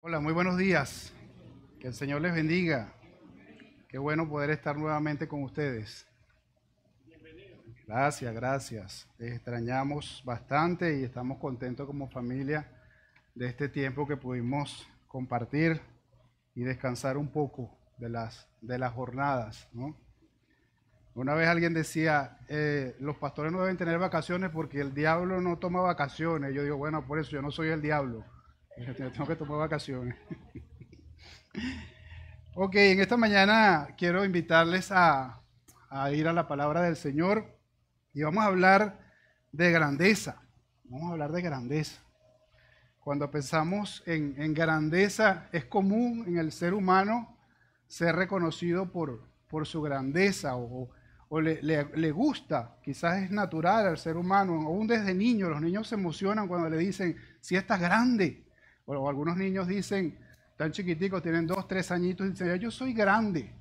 Hola, muy buenos días. Que el Señor les bendiga. Qué bueno poder estar nuevamente con ustedes. Gracias, gracias. Les extrañamos bastante y estamos contentos como familia de este tiempo que pudimos compartir y descansar un poco de las jornadas, ¿no? Una vez alguien decía, los pastores no deben tener vacaciones porque el diablo no toma vacaciones. Yo digo, bueno, por eso yo no soy el diablo. Yo tengo que tomar vacaciones. Ok, en esta mañana quiero invitarles a ir a la palabra del Señor y vamos a hablar de grandeza. Vamos a hablar de grandeza. Cuando pensamos en grandeza, es común en el ser humano ser reconocido por su grandeza o le gusta, quizás es natural al ser humano, aún desde niños, los niños se emocionan cuando le dicen, si estás grande, o algunos niños dicen, tan chiquiticos, tienen 2, 3 añitos, y dicen, yo soy grande,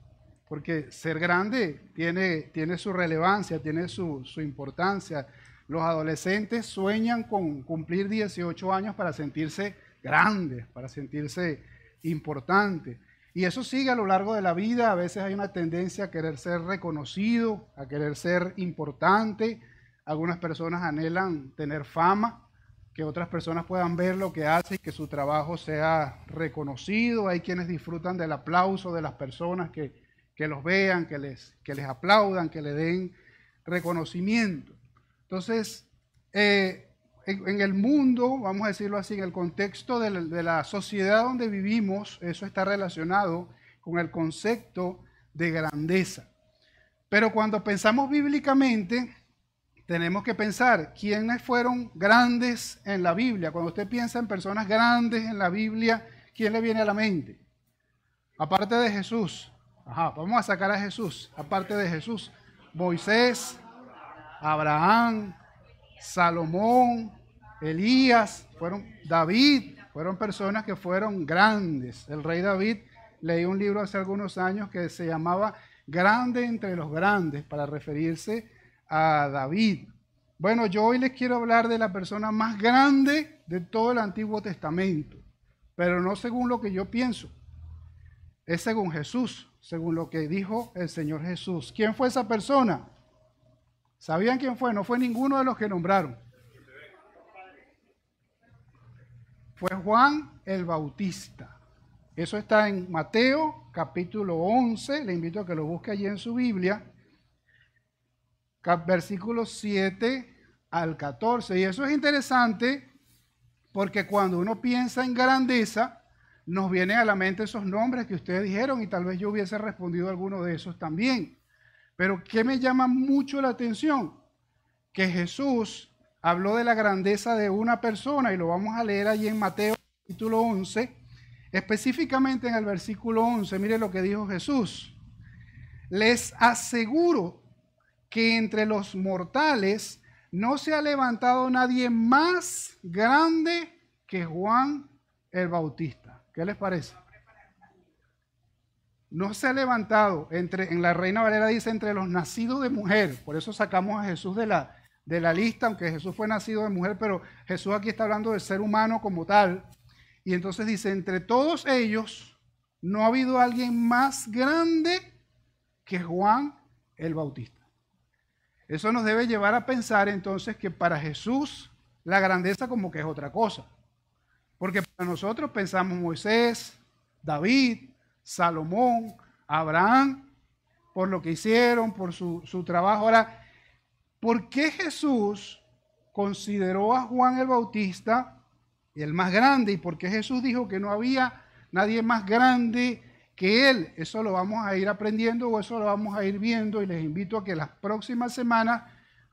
porque ser grande tiene su relevancia, tiene su importancia. Los adolescentes sueñan con cumplir 18 años para sentirse grandes, para sentirse importantes. Y eso sigue a lo largo de la vida. A veces hay una tendencia a querer ser reconocido, a querer ser importante. Algunas personas anhelan tener fama, que otras personas puedan ver lo que hace y que su trabajo sea reconocido. Hay quienes disfrutan del aplauso de las personas que los vean, que les aplaudan, que le den reconocimiento. Entonces, en el mundo, vamos a decirlo así, en el contexto de la sociedad donde vivimos, eso está relacionado con el concepto de grandeza. Pero cuando pensamos bíblicamente, tenemos que pensar quiénes fueron grandes en la Biblia. Cuando usted piensa en personas grandes en la Biblia, ¿quién le viene a la mente? Aparte de Jesús. Vamos a sacar a Jesús. Aparte de Jesús, Moisés, Abraham, Salomón, Elías, David, fueron personas que fueron grandes. El rey David, leí un libro hace algunos años que se llamaba Grande entre los grandes, para referirse a David. Bueno, yo hoy les quiero hablar de la persona más grande de todo el Antiguo Testamento, pero no según lo que yo pienso, es según Jesús, según lo que dijo el Señor Jesús. ¿Quién fue esa persona? ¿Sabían quién fue? No fue ninguno de los que nombraron. Fue Juan el Bautista. Eso está en Mateo capítulo 11. Le invito a que lo busque allí en su Biblia. Versículos 7 al 14. Y eso es interesante porque cuando uno piensa en grandeza, nos vienen a la mente esos nombres que ustedes dijeron y tal vez yo hubiese respondido a alguno de esos también. Pero ¿qué me llama mucho la atención? Que Jesús habló de la grandeza de una persona y lo vamos a leer allí en Mateo capítulo 11, específicamente en el versículo 11. Mire lo que dijo Jesús. Les aseguro que entre los mortales no se ha levantado nadie más grande que Juan el Bautista. ¿Qué les parece? No se ha levantado, en la Reina Valera dice entre los nacidos de mujer, por eso sacamos a Jesús de la lista, aunque Jesús fue nacido de mujer, pero Jesús aquí está hablando del ser humano como tal, y entonces dice, entre todos ellos no ha habido alguien más grande que Juan el Bautista. Eso nos debe llevar a pensar entonces que para Jesús la grandeza como que es otra cosa, porque para nosotros pensamos Moisés, David, Salomón, Abraham, por lo que hicieron, por su trabajo. Ahora, ¿por qué Jesús consideró a Juan el Bautista el más grande? ¿Y por qué Jesús dijo que no había nadie más grande que él? Eso lo vamos a ir aprendiendo o eso lo vamos a ir viendo y les invito a que las próximas semanas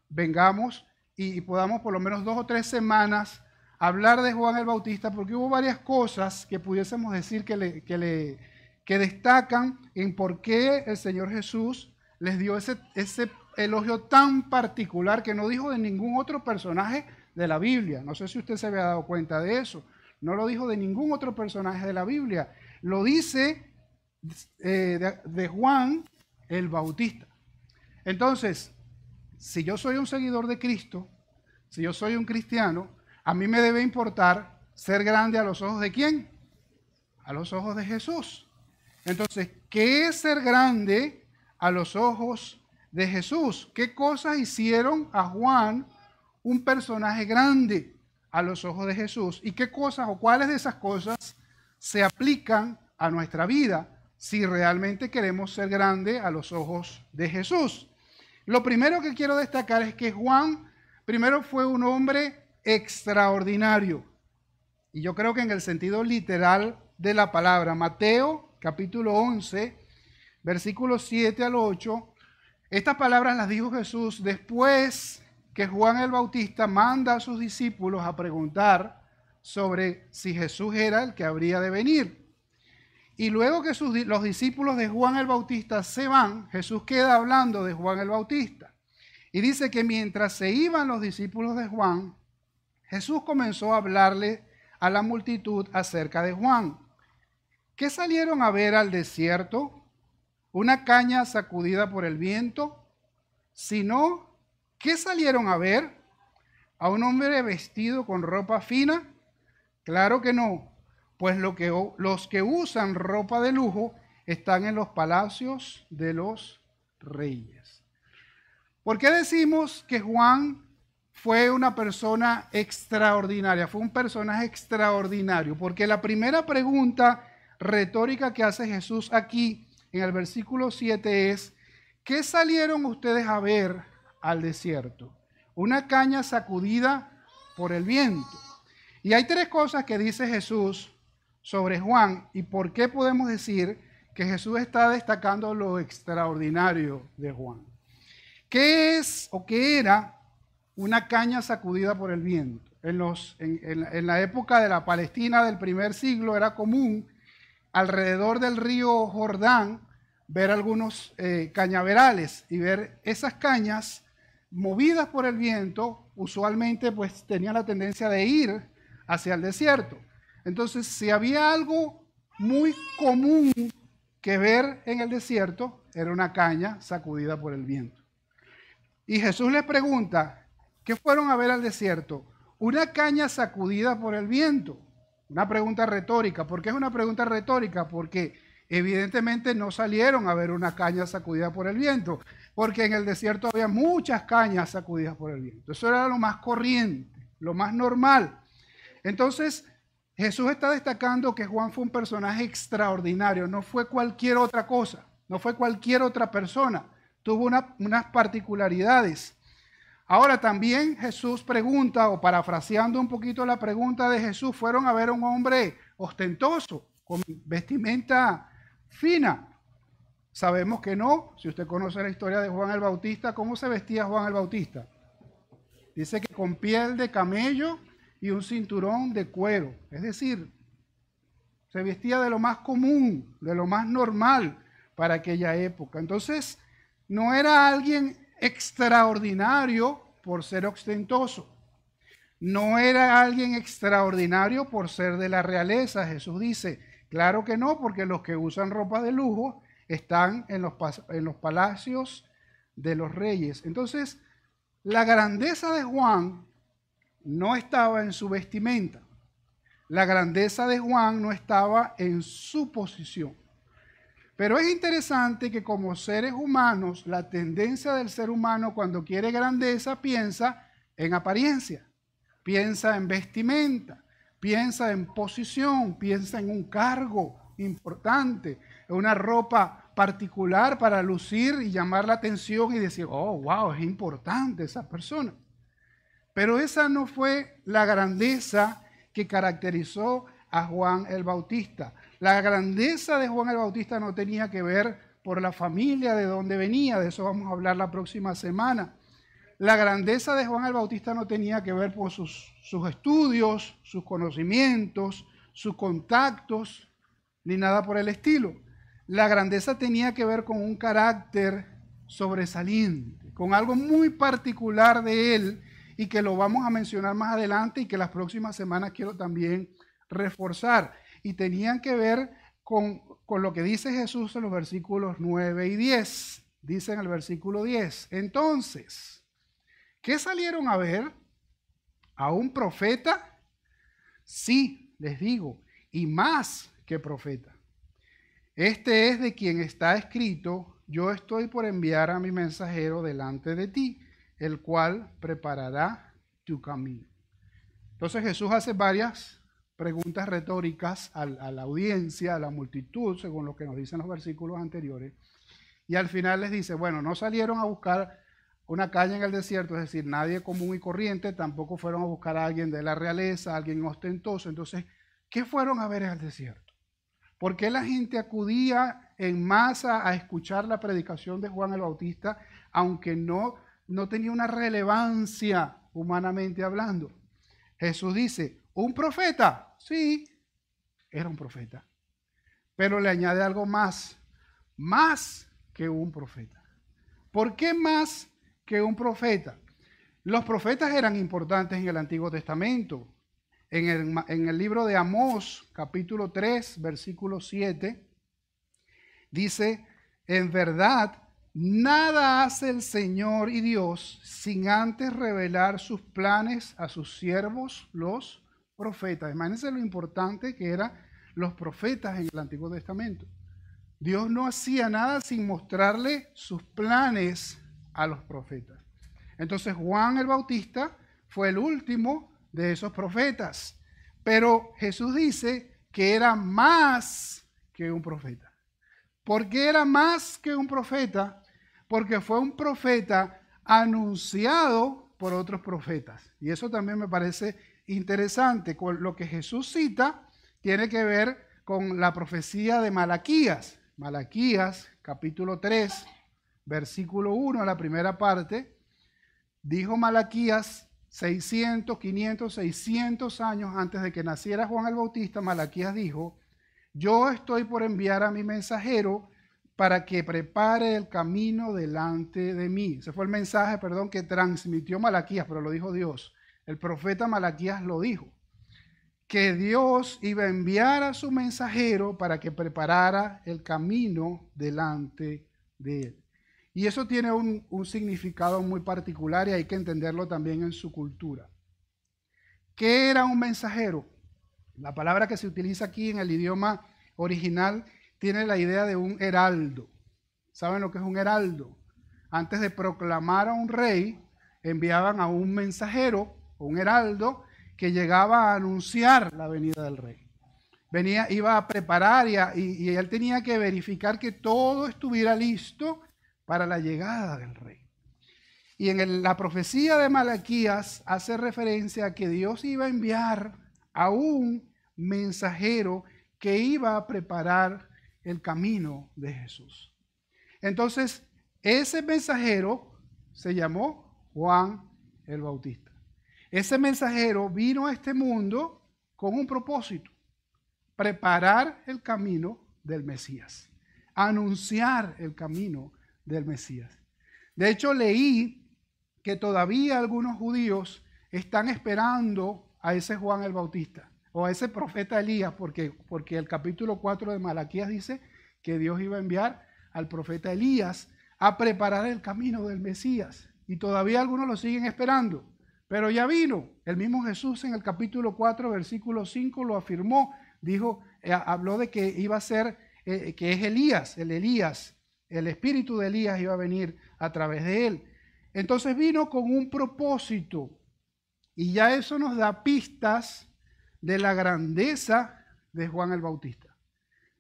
vengamos y podamos por lo menos 2 o 3 semanas hablar de Juan el Bautista, porque hubo varias cosas que pudiésemos decir que destacan en por qué el Señor Jesús les dio ese elogio tan particular que no dijo de ningún otro personaje de la Biblia. No sé si usted se había dado cuenta de eso. No lo dijo de ningún otro personaje de la Biblia. Lo dice de Juan el Bautista. Entonces, si yo soy un seguidor de Cristo, si yo soy un cristiano, a mí me debe importar ser grande a los ojos de ¿quién? a los ojos de Jesús. Entonces, ¿qué es ser grande a los ojos de Jesús? ¿Qué cosas hicieron a Juan un personaje grande a los ojos de Jesús? ¿Y qué cosas o cuáles de esas cosas se aplican a nuestra vida si realmente queremos ser grande a los ojos de Jesús? Lo primero que quiero destacar es que Juan primero fue un hombre extraordinario. Y yo creo que en el sentido literal de la palabra, Mateo capítulo 11, versículos 7 al 8, estas palabras las dijo Jesús después que Juan el Bautista manda a sus discípulos a preguntar sobre si Jesús era el que habría de venir. Y luego que los discípulos de Juan el Bautista se van, Jesús queda hablando de Juan el Bautista. Y dice que mientras se iban los discípulos de Juan, Jesús comenzó a hablarle a la multitud acerca de Juan. ¿Qué salieron a ver al desierto? ¿Una caña sacudida por el viento? Sino, ¿qué salieron a ver? ¿A un hombre vestido con ropa fina? Claro que no, pues los que usan ropa de lujo están en los palacios de los reyes. ¿Por qué decimos que Juan fue una persona extraordinaria? Fue un personaje extraordinario, porque la primera pregunta retórica que hace Jesús aquí en el versículo 7 es: ¿qué salieron ustedes a ver al desierto? Una caña sacudida por el viento. Y hay tres cosas que dice Jesús sobre Juan y por qué podemos decir que Jesús está destacando lo extraordinario de Juan. ¿Qué es o qué era una caña sacudida por el viento? En la época de la Palestina del primer siglo era común alrededor del río Jordán ver algunos cañaverales y ver esas cañas movidas por el viento. Usualmente pues tenían la tendencia de ir hacia el desierto. Entonces, si había algo muy común que ver en el desierto, era una caña sacudida por el viento. Y Jesús les pregunta: ¿qué fueron a ver al desierto? Una caña sacudida por el viento. Una pregunta retórica. ¿Por qué es una pregunta retórica? Porque evidentemente no salieron a ver una caña sacudida por el viento, porque en el desierto había muchas cañas sacudidas por el viento. Eso era lo más corriente, lo más normal. Entonces, Jesús está destacando que Juan fue un personaje extraordinario, no fue cualquier otra cosa, no fue cualquier otra persona, tuvo unas particularidades. Ahora también Jesús pregunta, o parafraseando un poquito la pregunta de Jesús, fueron a ver a un hombre ostentoso, con vestimenta fina. Sabemos que no. Si usted conoce la historia de Juan el Bautista, ¿cómo se vestía Juan el Bautista? Dice que con piel de camello y un cinturón de cuero. Es decir, se vestía de lo más común, de lo más normal para aquella época. Entonces, no era alguien extraordinario por ser ostentoso. No era alguien extraordinario por ser de la realeza. Jesús dice, claro que no, porque los que usan ropa de lujo están en los palacios de los reyes. Entonces, la grandeza de Juan no estaba en su vestimenta. La grandeza de Juan no estaba en su posición. Pero es interesante que como seres humanos, la tendencia del ser humano cuando quiere grandeza piensa en apariencia, piensa en vestimenta, piensa en posición, piensa en un cargo importante, en una ropa particular para lucir y llamar la atención y decir, oh, wow, es importante esa persona. Pero esa no fue la grandeza que caracterizó a Juan el Bautista. La grandeza de Juan el Bautista no tenía que ver por la familia de donde venía, de eso vamos a hablar la próxima semana. La grandeza de Juan el Bautista no tenía que ver por sus estudios, sus conocimientos, sus contactos, ni nada por el estilo. La grandeza tenía que ver con un carácter sobresaliente, con algo muy particular de él y que lo vamos a mencionar más adelante y que las próximas semanas quiero también reforzar. Y tenían que ver con lo que dice Jesús en los versículos 9 y 10. Dice en el versículo 10, entonces, ¿qué salieron a ver? ¿A un profeta? Sí, les digo, y más que profeta. Este es de quien está escrito: yo estoy por enviar a mi mensajero delante de ti, el cual preparará tu camino. Entonces Jesús hace varias preguntas retóricas a la audiencia, a la multitud, según lo que nos dicen los versículos anteriores. Y al final les dice, bueno, no salieron a buscar una calle en el desierto, es decir, nadie común y corriente, tampoco fueron a buscar a alguien de la realeza, a alguien ostentoso. Entonces, ¿qué fueron a ver en el desierto? ¿Por qué la gente acudía en masa a escuchar la predicación de Juan el Bautista, aunque no tenía una relevancia humanamente hablando? Jesús dice, ¿un profeta? Sí, era un profeta. Pero le añade algo más que un profeta. ¿Por qué más que un profeta? Los profetas eran importantes en el Antiguo Testamento. En el libro de Amós, capítulo 3, versículo 7, dice, en verdad, nada hace el Señor y Dios sin antes revelar sus planes a sus siervos, los profetas. Imagínense lo importante que eran los profetas en el Antiguo Testamento. Dios no hacía nada sin mostrarle sus planes a los profetas. Entonces Juan el Bautista fue el último de esos profetas. Pero Jesús dice que era más que un profeta. ¿Por qué era más que un profeta? Porque fue un profeta anunciado por otros profetas. Y eso también me parece interesante. Con lo que Jesús cita tiene que ver con la profecía de Malaquías. Malaquías, capítulo 3, versículo 1, la primera parte. Dijo Malaquías 600 años antes de que naciera Juan el Bautista, Malaquías dijo, yo estoy por enviar a mi mensajero para que prepare el camino delante de mí. Ese fue el mensaje, que transmitió Malaquías, pero lo dijo Dios. El profeta Malaquías lo dijo, que Dios iba a enviar a su mensajero para que preparara el camino delante de él. Y eso tiene un significado muy particular y hay que entenderlo también en su cultura. ¿Qué era un mensajero? La palabra que se utiliza aquí en el idioma original tiene la idea de un heraldo. ¿Saben lo que es un heraldo? Antes de proclamar a un rey, enviaban a un mensajero, un heraldo, que llegaba a anunciar la venida del rey. Iba a preparar y él tenía que verificar que todo estuviera listo para la llegada del rey. Y en la profecía de Malaquías hace referencia a que Dios iba a enviar a un mensajero que iba a preparar el camino de Jesús. Entonces, ese mensajero se llamó Juan el Bautista. Ese mensajero vino a este mundo con un propósito: preparar el camino del Mesías, anunciar el camino del Mesías. De hecho, leí que todavía algunos judíos están esperando a ese Juan el Bautista o a ese profeta Elías, porque el capítulo 4 de Malaquías dice que Dios iba a enviar al profeta Elías a preparar el camino del Mesías. Y todavía algunos lo siguen esperando, pero ya vino. El mismo Jesús en el capítulo 4, versículo 5 lo afirmó, habló de que iba a ser, que es Elías, el espíritu de Elías iba a venir a través de él. Entonces vino con un propósito y ya eso nos da pistas de la grandeza de Juan el Bautista.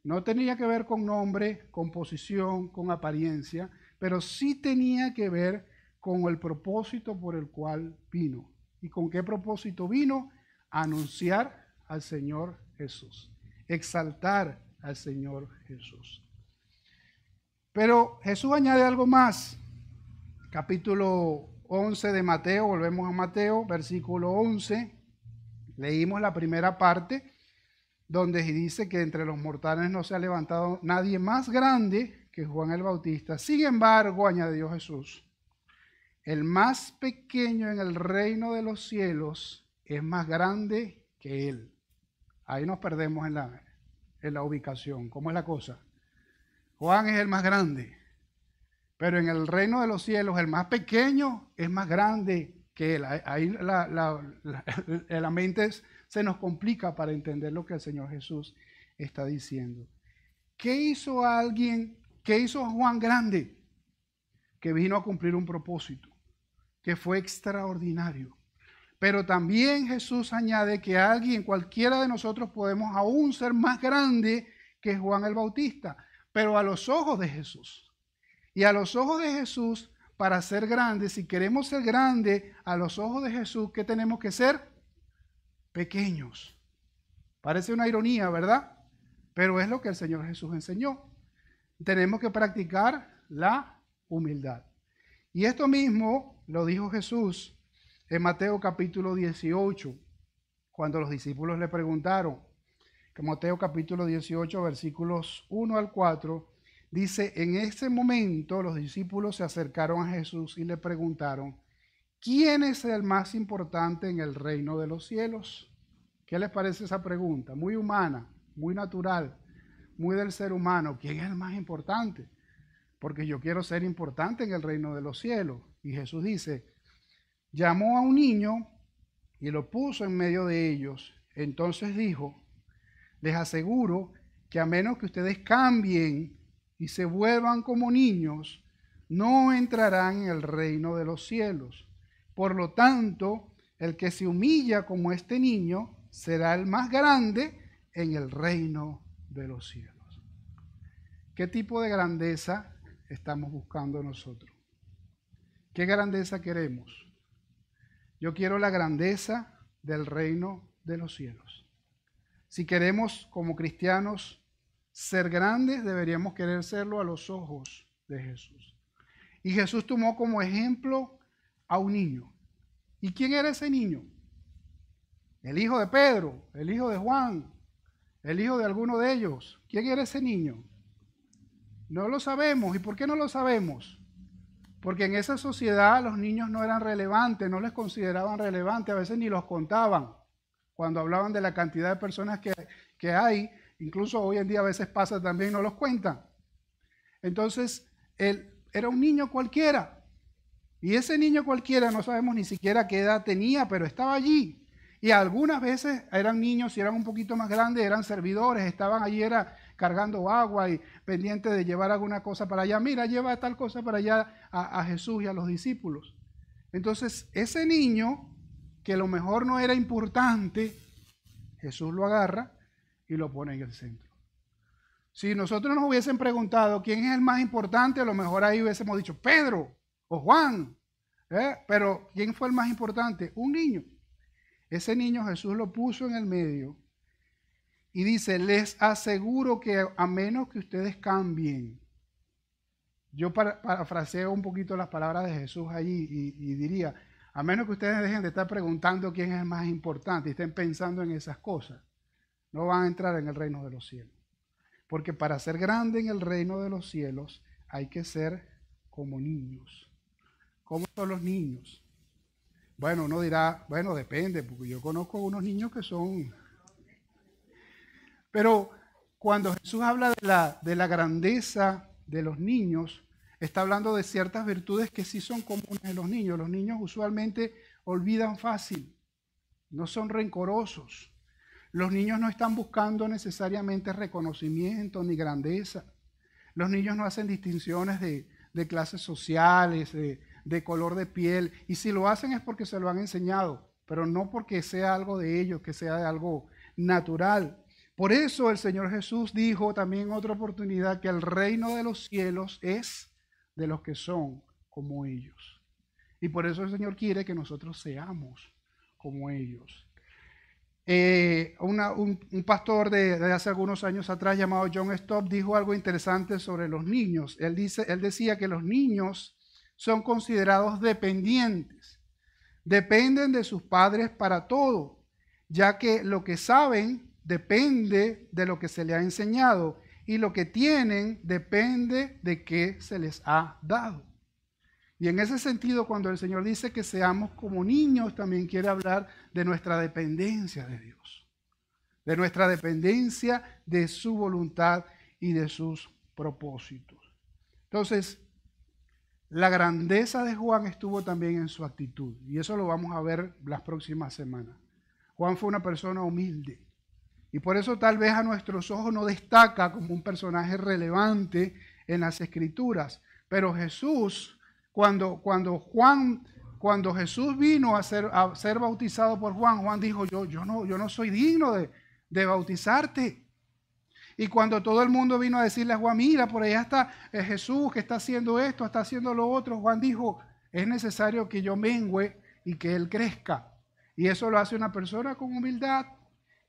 No tenía que ver con nombre, con posición, con apariencia, pero sí tenía que ver con el propósito por el cual vino. ¿Y con qué propósito vino? Anunciar al Señor Jesús, exaltar al Señor Jesús. Pero Jesús añade algo más. Capítulo 11 de Mateo, volvemos a Mateo, versículo 11. Leímos la primera parte, donde dice que entre los mortales no se ha levantado nadie más grande que Juan el Bautista. Sin embargo, añadió Jesús, el más pequeño en el reino de los cielos es más grande que él. Ahí nos perdemos en la ubicación. ¿Cómo es la cosa? Juan es el más grande, pero en el reino de los cielos el más pequeño es más grande que él. Ahí la mente se nos complica para entender lo que el Señor Jesús está diciendo. ¿Qué hizo alguien? ¿Qué hizo Juan grande? Que vino a cumplir un propósito, que fue extraordinario. Pero también Jesús añade que alguien, cualquiera de nosotros podemos aún ser más grande que Juan el Bautista, pero a los ojos de Jesús. Y a los ojos de Jesús, para ser grandes, si queremos ser grandes a los ojos de Jesús, ¿qué tenemos que ser? Pequeños. Parece una ironía, ¿verdad? Pero es lo que el Señor Jesús enseñó. Tenemos que practicar la humildad. Y esto mismo lo dijo Jesús en Mateo capítulo 18, cuando los discípulos le preguntaron, que Mateo capítulo 18, versículos 1 al 4, dice, en ese momento los discípulos se acercaron a Jesús y le preguntaron, ¿quién es el más importante en el reino de los cielos? ¿Qué les parece esa pregunta? Muy humana, muy natural, muy del ser humano. ¿Quién es el más importante? Porque yo quiero ser importante en el reino de los cielos. Y Jesús dice, llamó a un niño y lo puso en medio de ellos. Entonces dijo, les aseguro que a menos que ustedes cambien y se vuelvan como niños, no entrarán en el reino de los cielos. Por lo tanto, el que se humilla como este niño será el más grande en el reino de los cielos. ¿Qué tipo de grandeza estamos buscando nosotros? ¿Qué grandeza queremos? Yo quiero la grandeza del reino de los cielos. Si queremos como cristianos ser grandes, deberíamos querer serlo a los ojos de Jesús. Y Jesús tomó como ejemplo a un niño. ¿Y quién era ese niño? El hijo de Pedro, el hijo de Juan, el hijo de alguno de ellos. ¿Quién era ese niño? No lo sabemos. ¿Y por qué no lo sabemos? Porque en esa sociedad los niños no eran relevantes, no les consideraban relevantes, a veces ni los contaban. Cuando hablaban de la cantidad de personas que hay, incluso hoy en día a veces pasa también, no los cuentan. Entonces, él era un niño cualquiera. Y ese niño cualquiera, no sabemos ni siquiera qué edad tenía, pero estaba allí. Y algunas veces eran niños, si eran un poquito más grandes, eran servidores, estaban allí cargando agua y pendientes de llevar alguna cosa para allá. Mira, lleva tal cosa para allá a Jesús y a los discípulos. Entonces, ese niño, que a lo mejor no era importante, Jesús lo agarra y lo pone en el centro. Si nosotros nos hubiesen preguntado quién es el más importante, a lo mejor ahí hubiésemos dicho Pedro o Juan. Pero ¿quién fue el más importante? Un niño. Ese niño Jesús lo puso en el medio y dice, les aseguro que a menos que ustedes cambien. Yo parafraseo un poquito las palabras de Jesús allí y diría, a menos que ustedes dejen de estar preguntando quién es el más importante y estén pensando en esas cosas, no van a entrar en el reino de los cielos. Porque para ser grande en el reino de los cielos hay que ser como niños. ¿Cómo son los niños? Bueno, uno dirá, bueno, depende, porque yo conozco unos niños que son... Pero cuando Jesús habla de la grandeza de los niños, está hablando de ciertas virtudes que sí son comunes de los niños. Los niños usualmente olvidan fácil, no son rencorosos. Los niños no están buscando necesariamente reconocimiento ni grandeza. Los niños no hacen distinciones de clases sociales, de color de piel, y si lo hacen es porque se lo han enseñado, pero no porque sea algo de ellos, que sea algo natural. Por eso el Señor Jesús dijo también en otra oportunidad que el reino de los cielos es de los que son como ellos. Y por eso el Señor quiere que nosotros seamos como ellos. Un pastor de hace algunos años atrás llamado John Stott dijo algo interesante sobre los niños. Él decía que los niños son considerados dependientes. Dependen de sus padres para todo, ya que lo que saben depende de lo que se les ha enseñado y lo que tienen depende de qué se les ha dado. Y en ese sentido, cuando el Señor dice que seamos como niños, también quiere hablar de nuestra dependencia de Dios, de nuestra dependencia de su voluntad y de sus propósitos. Entonces, la grandeza de Juan estuvo también en su actitud, y eso lo vamos a ver las próximas semanas. Juan fue una persona humilde, Y por eso tal vez a nuestros ojos no destaca como un personaje relevante en las Escrituras. Pero Jesús, cuando Jesús vino a ser bautizado por Juan, Juan dijo, yo no soy digno de bautizarte. Y cuando todo el mundo vino a decirle a Juan, mira, por allá está Jesús que está haciendo esto, está haciendo lo otro, Juan dijo, es necesario que yo mengüe y que él crezca. Y eso lo hace una persona con humildad,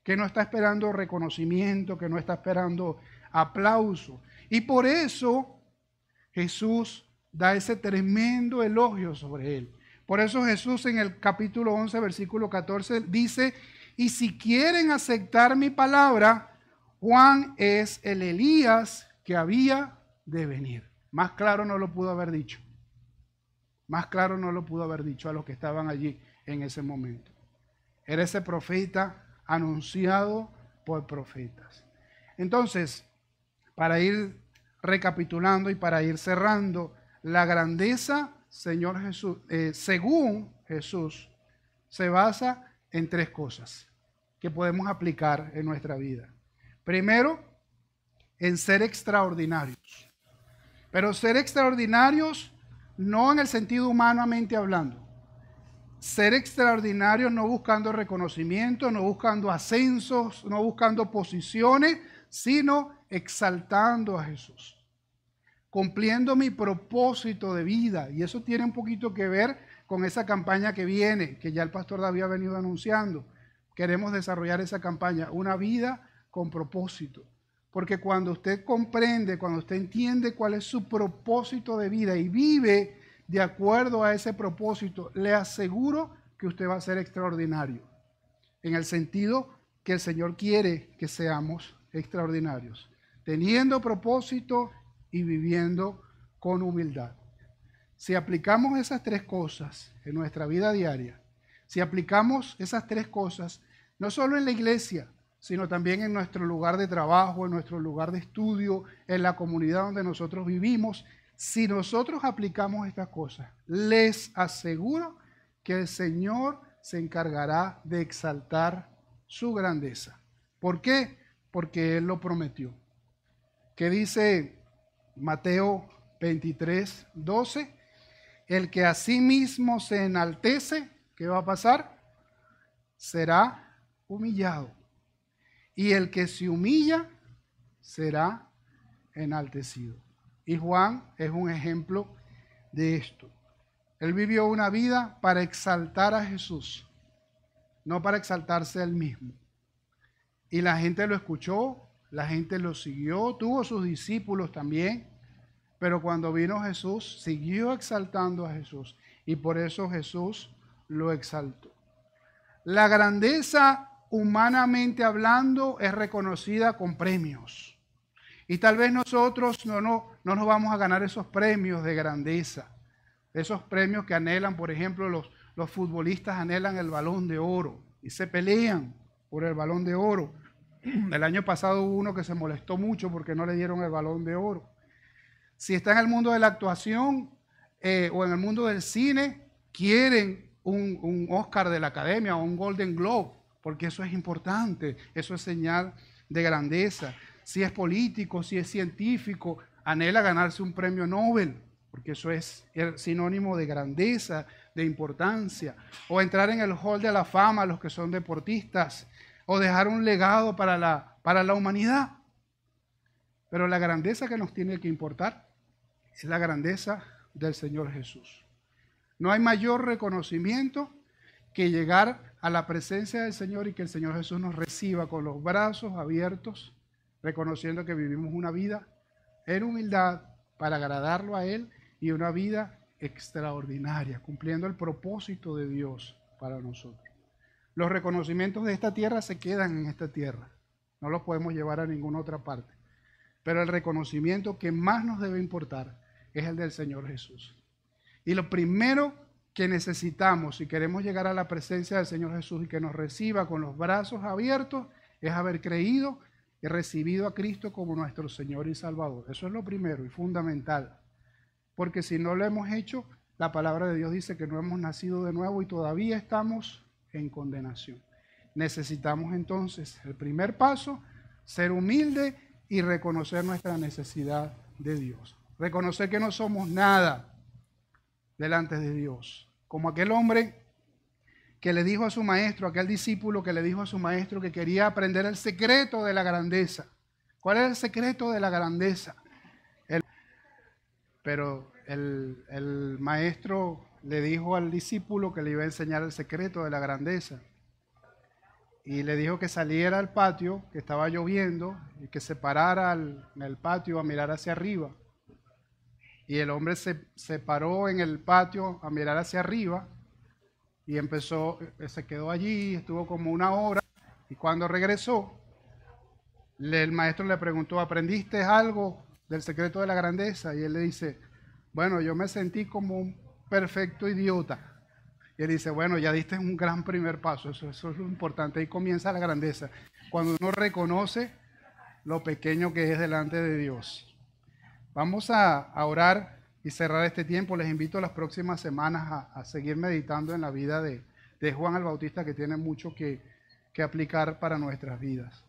que no está esperando reconocimiento, que no está esperando aplauso. Y por eso Jesús da ese tremendo elogio sobre él. Por eso Jesús en el capítulo 11, versículo 14 dice, y si quieren aceptar mi palabra, Juan es el Elías que había de venir. Más claro no lo pudo haber dicho. Más claro no lo pudo haber dicho a los que estaban allí en ese momento. Era ese profeta anunciado por profetas. Entonces, para ir recapitulando y para ir cerrando, la grandeza, Señor Jesús, según Jesús, se basa en tres cosas que podemos aplicar en nuestra vida. Primero, en ser extraordinarios. Pero ser extraordinarios no en el sentido humanamente hablando. Ser extraordinarios no buscando reconocimiento, no buscando ascensos, no buscando posiciones, sino exaltando a Jesús. Cumpliendo mi propósito de vida. Y eso tiene un poquito que ver con esa campaña que viene, que ya el pastor David ha venido anunciando. Queremos desarrollar esa campaña, una vida con propósito. Porque cuando usted comprende, cuando usted entiende cuál es su propósito de vida y vive de acuerdo a ese propósito, le aseguro que usted va a ser extraordinario. En el sentido que el Señor quiere que seamos extraordinarios. Teniendo propósito y viviendo con humildad. Si aplicamos esas tres cosas en nuestra vida diaria, si aplicamos esas tres cosas, no solo en la iglesia, sino también en nuestro lugar de trabajo, en nuestro lugar de estudio, en la comunidad donde nosotros vivimos, si nosotros aplicamos estas cosas, les aseguro que el Señor se encargará de exaltar su grandeza. ¿Por qué? Porque Él lo prometió. ¿Qué dice Mateo 23, 12? El que a sí mismo se enaltece, ¿qué va a pasar? Será humillado. Y el que se humilla será enaltecido. Y Juan es un ejemplo de esto. Él vivió una vida para exaltar a Jesús, no para exaltarse a él mismo. Y la gente lo escuchó, la gente lo siguió, tuvo sus discípulos también, pero cuando vino Jesús, siguió exaltando a Jesús. Y por eso Jesús lo exaltó. La grandeza, humanamente hablando, es reconocida con premios. Y tal vez nosotros no nos vamos a ganar esos premios de grandeza. Esos premios que anhelan, por ejemplo, los futbolistas anhelan el Balón de Oro y se pelean por el Balón de Oro. El año pasado hubo uno que se molestó mucho porque no le dieron el Balón de Oro. Si está en el mundo de la actuación o en el mundo del cine, quieren un Oscar de la Academia o un Golden Globe, porque eso es importante, eso es señal de grandeza. Si es político, si es científico, anhela ganarse un premio Nobel, porque eso es sinónimo de grandeza, de importancia. O entrar en el hall de la fama, los que son deportistas, o dejar un legado para la humanidad. Pero la grandeza que nos tiene que importar es la grandeza del Señor Jesús. No hay mayor reconocimiento que llegar a la presencia del Señor y que el Señor Jesús nos reciba con los brazos abiertos, reconociendo que vivimos una vida en humildad para agradarlo a Él y una vida extraordinaria, cumpliendo el propósito de Dios para nosotros. Los reconocimientos de esta tierra se quedan en esta tierra, no los podemos llevar a ninguna otra parte, pero el reconocimiento que más nos debe importar es el del Señor Jesús. Y lo primero que necesitamos si queremos llegar a la presencia del Señor Jesús y que nos reciba con los brazos abiertos es haber creído y recibido a Cristo como nuestro Señor y Salvador. Eso es lo primero y fundamental. Porque si no lo hemos hecho, la palabra de Dios dice que no hemos nacido de nuevo y todavía estamos en condenación. necesitamos entonces, el primer paso, ser humilde y reconocer nuestra necesidad de Dios. Reconocer que no somos nada delante de Dios. Como aquel hombre que le dijo a su maestro, aquel discípulo que le dijo a su maestro que quería aprender el secreto de la grandeza. ¿Cuál es el secreto de la grandeza? Pero el maestro le dijo al discípulo que le iba a enseñar el secreto de la grandeza. Y le dijo que saliera al patio, que estaba lloviendo, y que se parara en el patio a mirar hacia arriba. Y el hombre se paró en el patio a mirar hacia arriba y se quedó allí, estuvo como una hora. Y cuando regresó, el maestro le preguntó, ¿aprendiste algo del secreto de la grandeza? Y él le dice, bueno, yo me sentí como un perfecto idiota. Y él dice, bueno, ya diste un gran primer paso, eso es lo importante, ahí comienza la grandeza. Cuando uno reconoce lo pequeño que es delante de Dios. Vamos a orar y cerrar este tiempo. Les invito las próximas semanas a seguir meditando en la vida de Juan el Bautista, que tiene mucho que aplicar para nuestras vidas.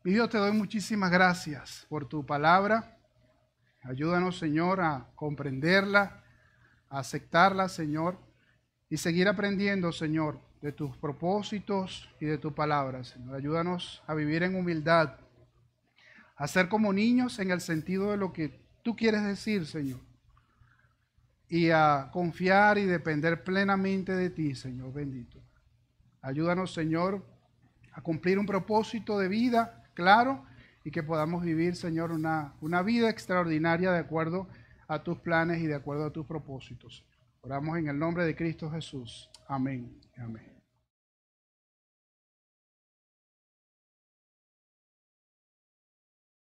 Mi Dios, te doy muchísimas gracias por tu palabra. Ayúdanos, Señor, a comprenderla, a aceptarla, Señor, y seguir aprendiendo, Señor, de tus propósitos y de tu palabra, Señor. Ayúdanos a vivir en humildad, a ser como niños en el sentido de lo que tú quieres decir, Señor, y a confiar y depender plenamente de ti, Señor bendito. Ayúdanos, Señor, a cumplir un propósito de vida claro y que podamos vivir, Señor, una vida extraordinaria de acuerdo a tus planes y de acuerdo a tus propósitos. Oramos en el nombre de Cristo Jesús. Amén. Amén.